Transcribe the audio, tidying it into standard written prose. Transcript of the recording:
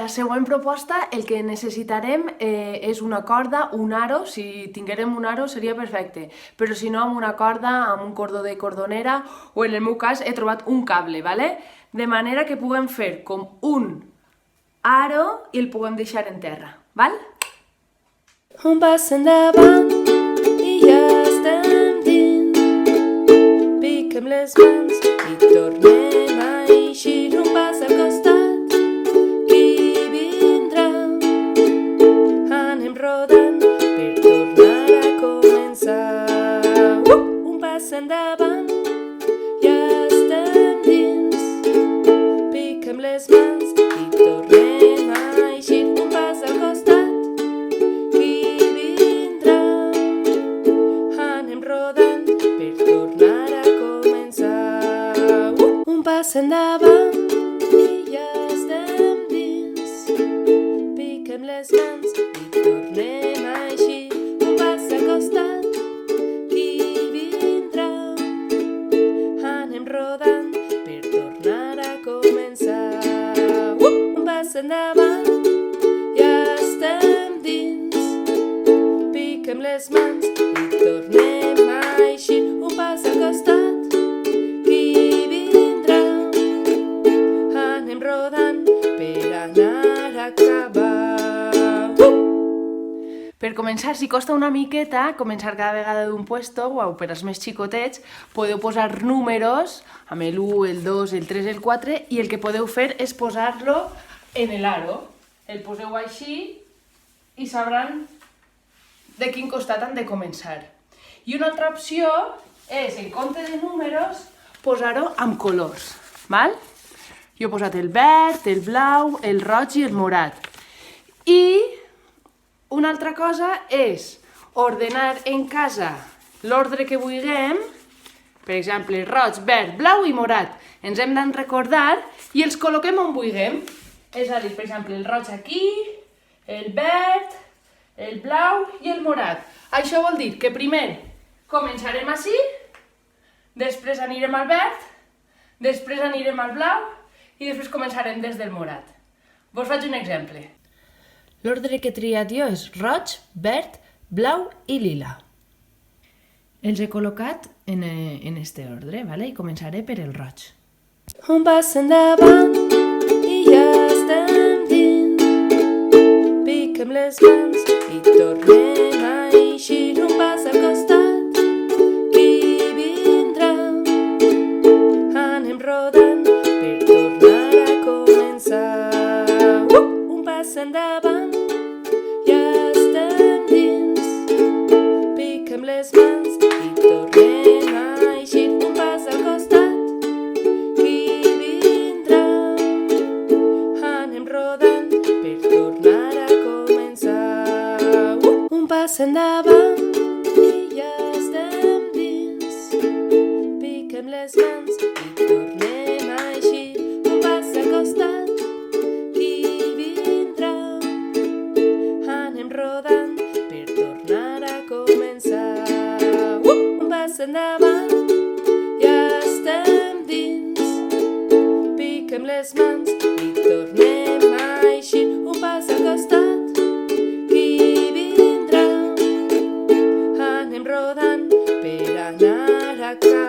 la següent proposta el que necessitarem és una corda, un aro. Si tinguérem un aro seria perfecte, però si no, amb una corda, amb un cordó de cordonera, o en el meu cas he trobat un cable, ¿vale? De manera que puguem fer com un aro i el puguem deixar en terra, val? Un pas endavant i ja estem dins. Piquem les mans i tornem a eixir. Un pas al costat, qui vindrà? Anem rodant per tornar a començar. Un pas endavant, ja estem dins. Piquem les mans i tornem a eixir. Un pas al costat, pas endavant i ja estem dins. Piquem les mans i tornem a eixir. Un pas al costat, qui vindrà? Anem rodant per tornar a començar. Un pas endavant, ja estem dins. Piquem les mans i tornem a eixir. Un pas al costat, per començar, si costa una miqueta, començar cada vegada d'un puesto, o per als més xicotets, podeu posar números, amb l'1, el 2, el 3, el 4, i el que podeu fer és posar-lo en l'aro. El poseu així i sabran de quin costat han de començar. I una altra opció és, en compte de números, posar-ho amb colors, val? Jo he posat el verd, el blau, el roig i el morat. I una altra cosa és ordenar en casa l'ordre que vulguem, per exemple, roig, verd, blau i morat. Ens hem de recordar i els col·loquem on vulguem. És a dir, per exemple, el roig aquí, el verd, el blau i el morat. Això vol dir que primer començarem així, després anirem al verd, després anirem al blau i després començarem des del morat. Vos faig un exemple. L'ordre que he triat jo és roig, verd, blau i lila. Els he col·locat en este ordre, ¿vale? I començaré per el roig. Un pas endavant i ja estem dins. Piquem les mans i tornem a eixir. Un pas al costat, qui vindrà? Anem rodant per tornar a començar. Un pas endavant, ja estem dins. Piquem les mans i tornem a eixir. Un pas al costat, qui vindrà? Anem rodant per tornar a començar. Un pas endavant i ja estem dins. Piquem les mans i tornem a eixir. Un pas al costat, qui vindrà? Anem rodant per tornar a començar. Un pas endavant, ja estem dins. Piquem les mans i tornem a eixir. Un pas al costat, qui vindrà? Anem rodant per anar a casa.